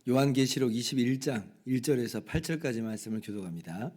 요한계시록 21장 1절에서 8절까지 말씀을 교독합니다.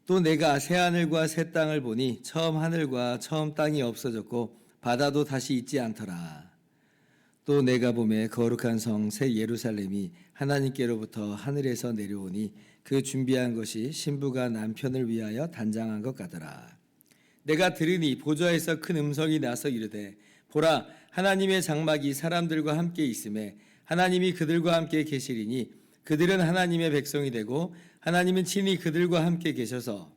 또 내가 새 하늘과 새 땅을 보니 처음 하늘과 처음 땅이 없어졌고 바다도 다시 있지 않더라. 또 내가 보매 거룩한 성 새 예루살렘이 하나님께로부터 하늘에서 내려오니 그 준비한 것이 신부가 남편을 위하여 단장한 것 같더라. 내가 들으니 보좌에서 큰 음성이 나서 이르되 보라, 하나님의 장막이 사람들과 함께 있음에 하나님이 그들과 함께 계시리니 그들은 하나님의 백성이 되고 하나님은 친히 그들과 함께 계셔서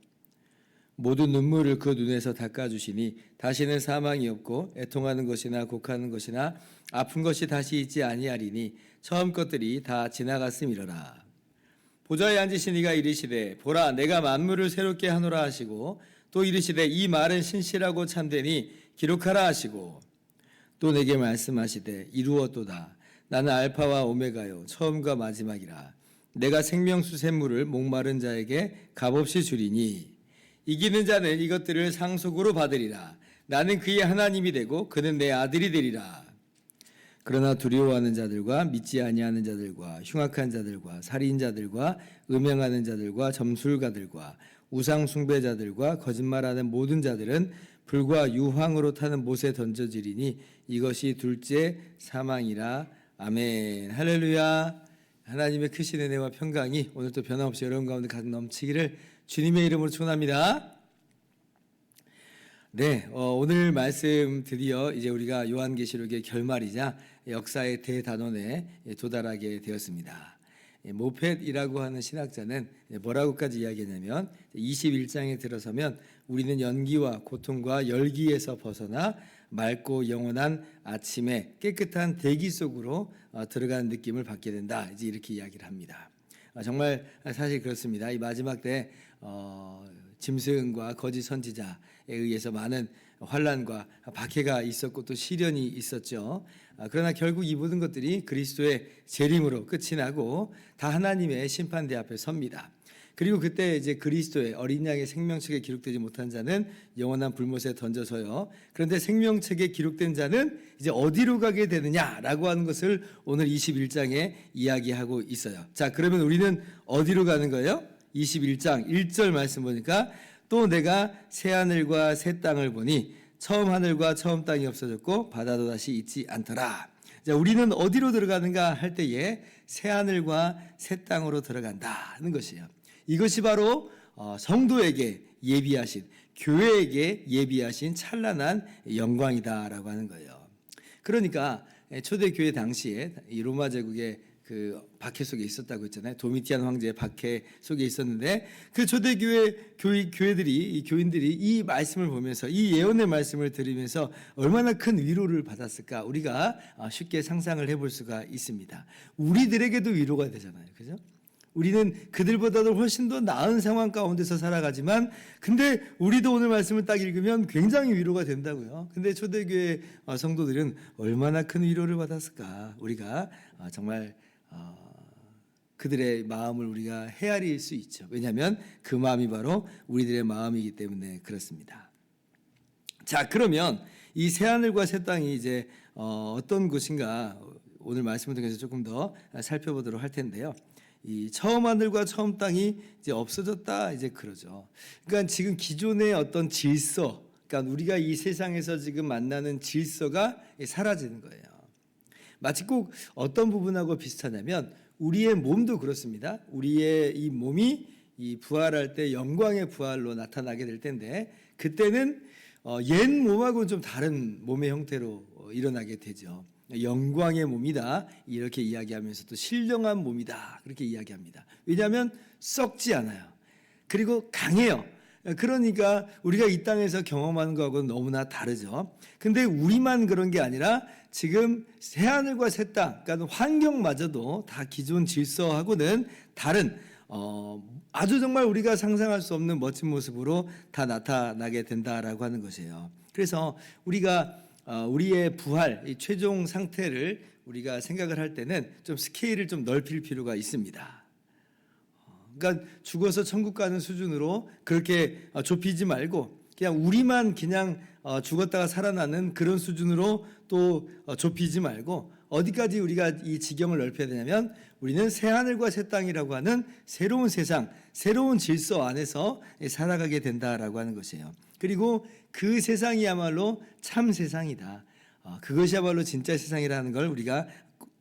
모든 눈물을 그 눈에서 닦아주시니 다시는 사망이 없고 애통하는 것이나 곡하는 것이나 아픈 것이 다시 있지 아니하리니 처음 것들이 다 지나갔음이로라. 보좌에 앉으신 이가 이르시되 보라, 내가 만물을 새롭게 하노라 하시고 또 이르시되 이 말은 신실하고 참되니 기록하라 하시고 또 내게 말씀하시되 이루었도다. 나는 알파와 오메가요 처음과 마지막이라. 내가 생명수 샘물을 목마른 자에게 값없이 주리니 이기는 자는 이것들을 상속으로 받으리라. 나는 그의 하나님이 되고 그는 내 아들이 되리라. 그러나 두려워하는 자들과 믿지 아니하는 자들과 흉악한 자들과 살인자들과 음행하는 자들과 점술가들과 우상 숭배자들과 거짓말하는 모든 자들은 불과 유황으로 타는 못에 던져지리니 이것이 둘째 사망이라. 아멘. 할렐루야. 하나님의 크신 은혜와 평강이 오늘도 변함없이 여러분 가운데 가득 넘치기를 주님의 이름으로 축원합니다. 네, 오늘 말씀 드디어 이제 우리가 요한계시록의 결말이자 역사의 대단원에 도달하게 되었습니다. 모펫이라고 하는 신학자는 뭐라고까지 이야기했냐면 21장에 들어서면 우리는 연기와 고통과 열기에서 벗어나 맑고 영원한 아침에 깨끗한 대기 속으로 들어가는 느낌을 받게 된다. 이제 이렇게 이야기를 합니다. 정말 사실 그렇습니다. 이 마지막 때 짐승과 거짓 선지자에 의해서 많은 환난과 박해가 있었고 또 시련이 있었죠. 그러나 결국 이 모든 것들이 그리스도의 재림으로 끝이 나고 다 하나님의 심판대 앞에 섭니다. 그리고 그때 이제 그리스도의 어린 양의 생명책에 기록되지 못한 자는 영원한 불못에 던져서요. 그런데 생명책에 기록된 자는 이제 어디로 가게 되느냐라고 하는 것을 오늘 21장에 이야기하고 있어요. 자, 그러면 우리는 어디로 가는 거예요? 21장 1절 말씀 보니까 또 내가 새 하늘과 새 땅을 보니 처음 하늘과 처음 땅이 없어졌고 바다도 다시 있지 않더라. 자, 우리는 어디로 들어가는가 할 때에 새 하늘과 새 땅으로 들어간다는 것이에요. 이것이 바로 성도에게 예비하신, 교회에게 예비하신 찬란한 영광이다라고 하는 거예요. 그러니까 초대교회 당시에 이 로마 제국의 그 박해 속에 있었다고 했잖아요. 도미티안 황제의 박해 속에 있었는데 그 초대교회 이 교인들이 이 말씀을 보면서 이 예언의 말씀을 들으면서 얼마나 큰 위로를 받았을까 우리가 쉽게 상상을 해볼 수가 있습니다. 우리들에게도 위로가 되잖아요. 그죠? 우리는 그들보다도 훨씬 더 나은 상황 가운데서 살아가지만 근데 우리도 오늘 말씀을 딱 읽으면 굉장히 위로가 된다고요. 근데 초대교회 성도들은 얼마나 큰 위로를 받았을까. 우리가 정말 그들의 마음을 우리가 헤아릴 수 있죠. 왜냐하면 그 마음이 바로 우리들의 마음이기 때문에 그렇습니다. 자, 그러면 이 새하늘과 새 땅이 이제 어떤 곳인가 오늘 말씀을 통해서 조금 더 살펴보도록 할 텐데요. 이 처음 하늘과 처음 땅이 이제 없어졌다 이제 그러죠. 그러니까 지금 기존의 어떤 질서, 그러니까 우리가 이 세상에서 지금 만나는 질서가 사라지는 거예요. 마치 꼭 어떤 부분하고 비슷하냐면 우리의 몸도 그렇습니다. 우리의 이 몸이 이 부활할 때 영광의 부활로 나타나게 될 텐데 그때는 옛 몸하고는 좀 다른 몸의 형태로 일어나게 되죠. 영광의 몸이다 이렇게 이야기하면서 또 신령한 몸이다 그렇게 이야기합니다. 왜냐하면 썩지 않아요. 그리고 강해요. 그러니까 우리가 이 땅에서 경험하는 거하고는 너무나 다르죠. 근데 우리만 그런 게 아니라 지금 새하늘과 새 땅, 그러니까 환경마저도 다 기존 질서하고는 다른 아주 정말 우리가 상상할 수 없는 멋진 모습으로 다 나타나게 된다라고 하는 것이에요. 그래서 우리가 우리의 부활, 이 최종 상태를 우리가 생각을 할 때는 좀 스케일을 좀 넓힐 필요가 있습니다. 그러니까 죽어서 천국 가는 수준으로 그렇게 좁히지 말고 그냥 우리만 그냥 죽었다가 살아나는 그런 수준으로 또 좁히지 말고 어디까지 우리가 이 지경을 넓혀야 되냐면 우리는 새하늘과 새 땅이라고 하는 새로운 세상, 새로운 질서 안에서 살아가게 된다라고 하는 것이에요. 그리고 그 세상이야말로 참 세상이다. 그것이야말로 진짜 세상이라는 걸 우리가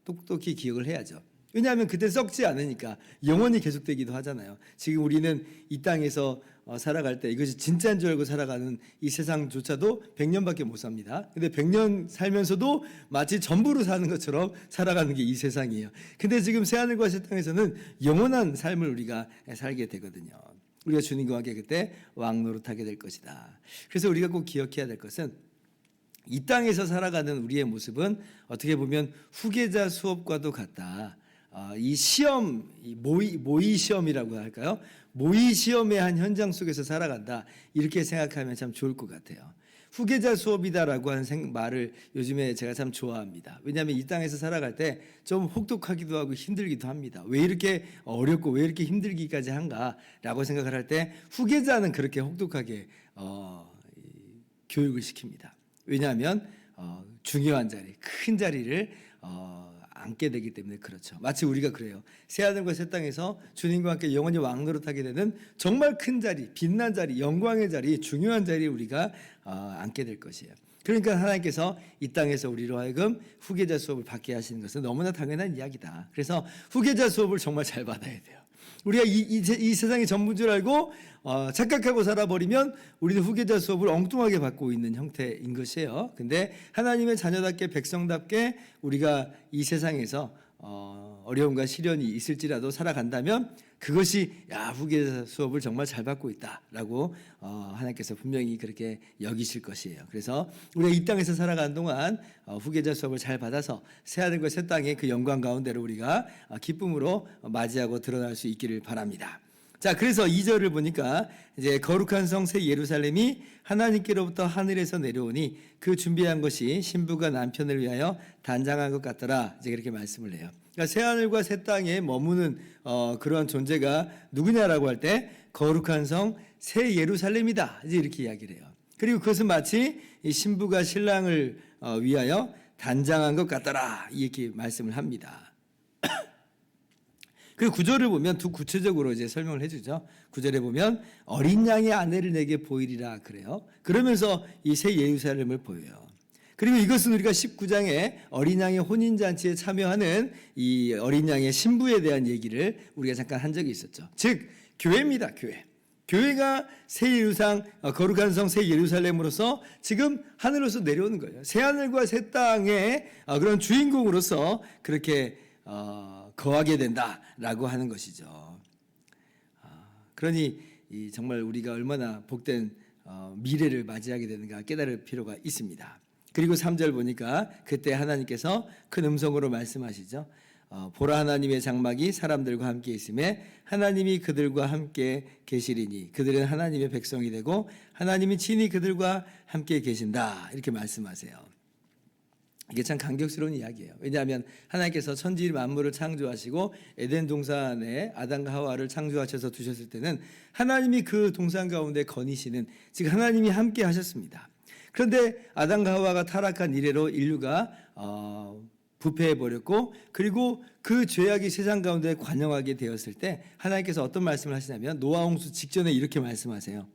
똑똑히 기억을 해야죠. 왜냐하면 그때 썩지 않으니까 영원히 계속되기도 하잖아요. 지금 우리는 이 땅에서 살아갈 때 이것이 진짜인 줄 알고 살아가는 이 세상조차도 100년밖에 못 삽니다. 근데 100년 살면서도 마치 전부로 사는 것처럼 살아가는 게 이 세상이에요. 근데 지금 새하늘과 새 땅에서는 영원한 삶을 우리가 살게 되거든요. 우리가 주님과 함께 그때 왕노릇하게 될 것이다. 그래서 우리가 꼭 기억해야 될 것은 이 땅에서 살아가는 우리의 모습은 어떻게 보면 후계자 수업과도 같다. 이 시험, 모의 시험이라고 할까요? 모의 시험의 한 현장 속에서 살아간다. 이렇게 생각하면 참 좋을 것 같아요. 후계자 수업이다라고 하는 말을 요즘에 제가 참 좋아합니다. 왜냐하면 이 땅에서 살아갈 때 좀 혹독하기도 하고 힘들기도 합니다. 왜 이렇게 어렵고 왜 이렇게 힘들기까지 한가라고 생각을 할 때 후계자는 그렇게 혹독하게 교육을 시킵니다. 왜냐하면 중요한 자리, 큰 자리를 앉게 되기 때문에 그렇죠. 마치 우리가 그래요. 새하늘과 새 땅에서 주님과 함께 영원히 왕노릇하게 되는 정말 큰 자리, 빛난 자리, 영광의 자리, 중요한 자리에 우리가 앉게 될 것이에요. 그러니까 하나님께서 이 땅에서 우리로 하여금 후계자 수업을 받게 하시는 것은 너무나 당연한 이야기다. 그래서 후계자 수업을 정말 잘 받아야 돼요. 우리가 이 세상이 전부인 줄 알고 착각하고 살아버리면 우리는 후계자 수업을 엉뚱하게 받고 있는 형태인 것이에요. 근데 하나님의 자녀답게 백성답게 우리가 이 세상에서 어려움과 시련이 있을지라도 살아간다면 그것이 후계자 수업을 정말 잘 받고 있다라고 하나님께서 분명히 그렇게 여기실 것이에요. 그래서 우리가 이 땅에서 살아가는 동안 후계자 수업을 잘 받아서 새하늘과 새 땅의 그 영광 가운데로 우리가 기쁨으로 맞이하고 드러날 수 있기를 바랍니다. 자, 그래서 2절을 보니까 이제 거룩한 성 새 예루살렘이 하나님께로부터 하늘에서 내려오니 그 준비한 것이 신부가 남편을 위하여 단장한 것 같더라. 이제 그렇게 말씀을 해요. 그러니까 새 하늘과 새 땅에 머무는 그러한 존재가 누구냐라고 할 때 거룩한 성 새 예루살렘이다. 이제 이렇게 이야기를 해요. 그리고 그것은 마치 이 신부가 신랑을 위하여 단장한 것 같더라. 이렇게 말씀을 합니다. 그 구절을 보면 두 구체적으로 이제 설명을 해주죠. 구절에 보면 어린 양의 아내를 내게 보이리라 그래요. 그러면서 이 새 예루살렘을 보여요. 그리고 이것은 우리가 19장에 어린 양의 혼인잔치에 참여하는 이 어린 양의 신부에 대한 얘기를 우리가 잠깐 한 적이 있었죠. 즉 교회입니다. 교회가 새 예루살렘, 거룩한 성 새 예루살렘으로서 지금 하늘로서 내려오는 거예요. 새 하늘과 새 땅의 그런 주인공으로서 그렇게 거하게 된다라고 하는 것이죠. 그러니 정말 우리가 얼마나 복된 미래를 맞이하게 되는가 깨달을 필요가 있습니다. 그리고 3절 보니까 그때 하나님께서 큰 음성으로 말씀하시죠. 보라 하나님의 장막이 사람들과 함께 있음에 하나님이 그들과 함께 계시리니 그들은 하나님의 백성이 되고 하나님이 친히 그들과 함께 계신다. 이렇게 말씀하세요. 이게 참 감격스러운 이야기예요. 왜냐하면 하나님께서 천지 만물을 창조하시고 에덴 동산에 아담과 하와를 창조하셔서 두셨을 때는 하나님이 그 동산 가운데 거니시는 즉 하나님이 함께 하셨습니다. 그런데 아담과 하와가 타락한 이래로 인류가 부패해버렸고 그리고 그 죄악이 세상 가운데 관영하게 되었을 때 하나님께서 어떤 말씀을 하시냐면 노아 홍수 직전에 이렇게 말씀하세요.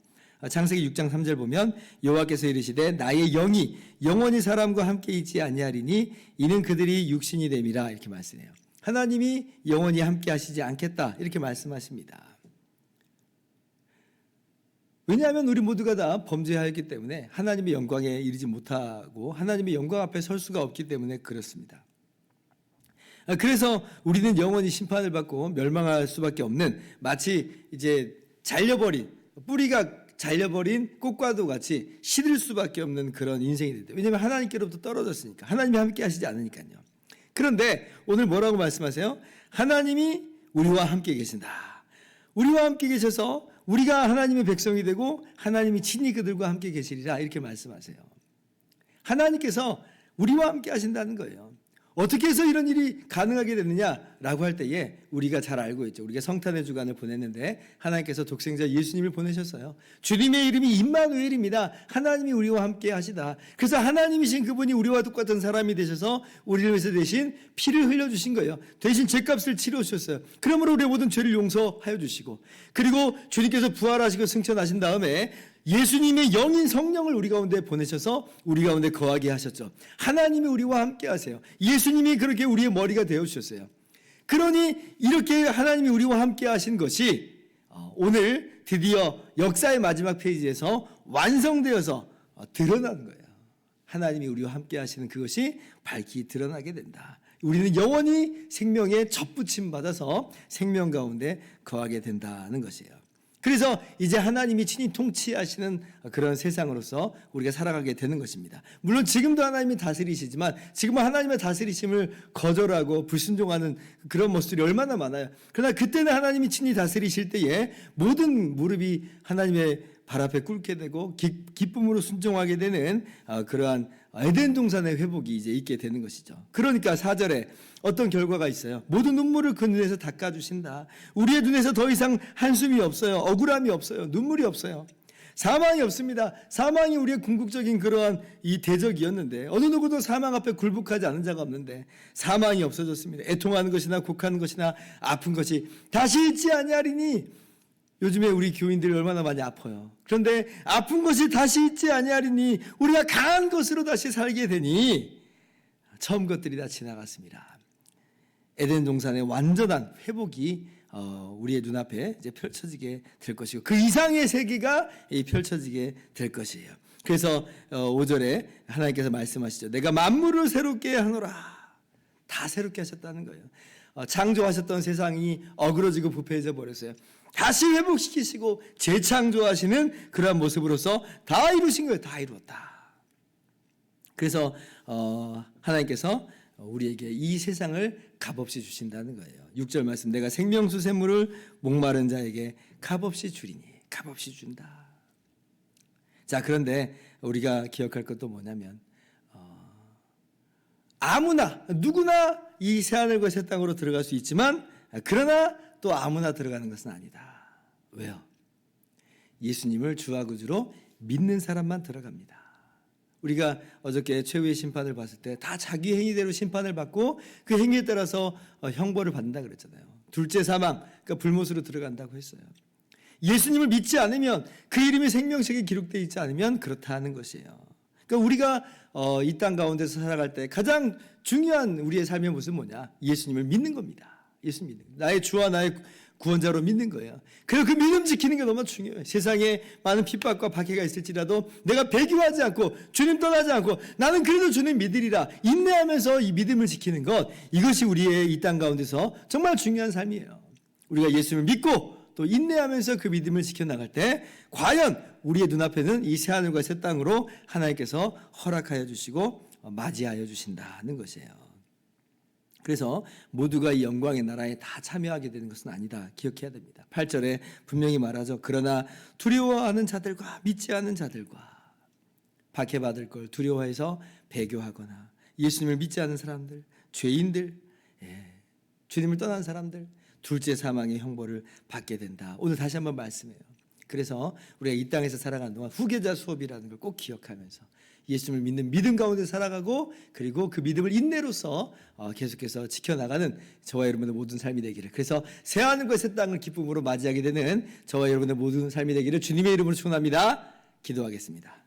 창세기 6장 3절 보면 여호와께서 이르시되 나의 영이 영원히 사람과 함께 있지 아니하리니 이는 그들이 육신이 됨이라 이렇게 말씀해요. 하나님이 영원히 함께 하시지 않겠다 이렇게 말씀하십니다. 왜냐하면 우리 모두가 다 범죄하였기 때문에 하나님의 영광에 이르지 못하고 하나님의 영광 앞에 설 수가 없기 때문에 그렇습니다. 그래서 우리는 영원히 심판을 받고 멸망할 수밖에 없는 마치 이제 잘려버린 뿌리가 잘려버린 꽃과도 같이 시들 수밖에 없는 그런 인생이 됩니다. 왜냐하면 하나님께로부터 떨어졌으니까 하나님이 함께 하시지 않으니까요. 그런데 오늘 뭐라고 말씀하세요? 하나님이 우리와 함께 계신다. 우리와 함께 계셔서 우리가 하나님의 백성이 되고 하나님이 친히 그들과 함께 계시리라 이렇게 말씀하세요. 하나님께서 우리와 함께 하신다는 거예요. 어떻게 해서 이런 일이 가능하게 됐느냐라고 할 때에 우리가 잘 알고 있죠. 우리가 성탄의 주간을 보냈는데 하나님께서 독생자 예수님을 보내셨어요. 주님의 이름이 임마누엘입니다. 하나님이 우리와 함께 하시다. 그래서 하나님이신 그분이 우리와 똑같은 사람이 되셔서 우리를 위해서 대신 피를 흘려주신 거예요. 대신 죄값을 치러주셨어요. 그러므로 우리의 모든 죄를 용서하여 주시고, 그리고 주님께서 부활하시고 승천하신 다음에 예수님의 영인 성령을 우리 가운데 보내셔서 우리 가운데 거하게 하셨죠. 하나님이 우리와 함께 하세요. 예수님이 그렇게 우리의 머리가 되어주셨어요. 그러니 이렇게 하나님이 우리와 함께 하신 것이 오늘 드디어 역사의 마지막 페이지에서 완성되어서 드러나는 거예요. 하나님이 우리와 함께 하시는 그것이 밝히 드러나게 된다. 우리는 영원히 생명의 접붙임 받아서 생명 가운데 거하게 된다는 것이에요. 그래서 이제 하나님이 친히 통치하시는 그런 세상으로서 우리가 살아가게 되는 것입니다. 물론 지금도 하나님이 다스리시지만 지금은 하나님의 다스리심을 거절하고 불순종하는 그런 모습들이 얼마나 많아요. 그러나 그때는 하나님이 친히 다스리실 때에 모든 무릎이 하나님의 발 앞에 꿇게 되고 기쁨으로 순종하게 되는 그러한 에덴 동산의 회복이 이제 있게 되는 것이죠. 그러니까 4절에 어떤 결과가 있어요. 모든 눈물을 그 눈에서 닦아주신다. 우리의 눈에서 더 이상 한숨이 없어요. 억울함이 없어요. 눈물이 없어요. 사망이 없습니다. 사망이 우리의 궁극적인 그러한 이 대적이었는데 어느 누구도 사망 앞에 굴복하지 않은 자가 없는데 사망이 없어졌습니다. 애통하는 것이나 곡하는 것이나 아픈 것이 다시 있지 아니하리니. 요즘에 우리 교인들이 얼마나 많이 아파요. 그런데 아픈 것이 다시 있지 아니하리니 우리가 강한 것으로 다시 살게 되니 처음 것들이 다 지나갔습니다. 에덴 동산의 완전한 회복이 우리의 눈앞에 이제 펼쳐지게 될 것이고 그 이상의 세계가 펼쳐지게 될 것이에요. 그래서 5절에 하나님께서 말씀하시죠. 내가 만물을 새롭게 하노라. 다 새롭게 하셨다는 거예요. 창조하셨던 세상이 어그러지고 부패해져 버렸어요. 다시 회복시키시고 재창조하시는 그러한 모습으로서 다 이루신 거예요. 다 이루었다. 그래서 하나님께서 우리에게 이 세상을 값없이 주신다는 거예요. 6절 말씀, 내가 생명수 샘물을 목마른 자에게 값없이 주리니. 값없이 준다. 자, 그런데 우리가 기억할 것도 뭐냐면 아무나 누구나 이 새하늘과 새 땅으로 들어갈 수 있지만 그러나 또 아무나 들어가는 것은 아니다. 왜요? 예수님을 주와 구주로 믿는 사람만 들어갑니다. 우리가 어저께 최후의 심판을 봤을 때 다 자기 행위대로 심판을 받고 그 행위에 따라서 형벌을 받는다 그랬잖아요. 둘째 사망, 그러니까 불못으로 들어간다고 했어요. 예수님을 믿지 않으면 그 이름이 생명책에 기록되어 있지 않으면 그렇다는 것이에요. 그러니까 우리가 이 땅 가운데서 살아갈 때 가장 중요한 우리의 삶의 모습은 뭐냐? 예수님을 믿는 겁니다. 예수 믿는 거예요. 나의 주와 나의 구원자로 믿는 거예요. 그리고 그 믿음 지키는 게 너무 중요해요. 세상에 많은 핍박과 박해가 있을지라도 내가 배교하지 않고 주님 떠나지 않고 나는 그래도 주님 믿으리라 인내하면서 이 믿음을 지키는 것, 이것이 우리의 이 땅 가운데서 정말 중요한 삶이에요. 우리가 예수님을 믿고 또 인내하면서 그 믿음을 지켜나갈 때 과연 우리의 눈앞에는 이 새하늘과 새 땅으로 하나님께서 허락하여 주시고 맞이하여 주신다는 것이에요. 그래서 모두가 이 영광의 나라에 다 참여하게 되는 것은 아니다. 기억해야 됩니다. 8절에 분명히 말하죠. 그러나 두려워하는 자들과 믿지 않는 자들과 박해받을 걸 두려워해서 배교하거나 예수님을 믿지 않는 사람들, 죄인들, 주님을 떠난 사람들, 둘째 사망의 형벌을 받게 된다. 오늘 다시 한번 말씀해요. 그래서 우리가 이 땅에서 살아가는 동안 후계자 수업이라는 걸 꼭 기억하면서 예수님을 믿는 믿음 가운데 살아가고 그리고 그 믿음을 인내로서 계속해서 지켜나가는 저와 여러분의 모든 삶이 되기를, 그래서 새하늘과 새 땅을 기쁨으로 맞이하게 되는 저와 여러분의 모든 삶이 되기를 주님의 이름으로 축원합니다. 기도하겠습니다.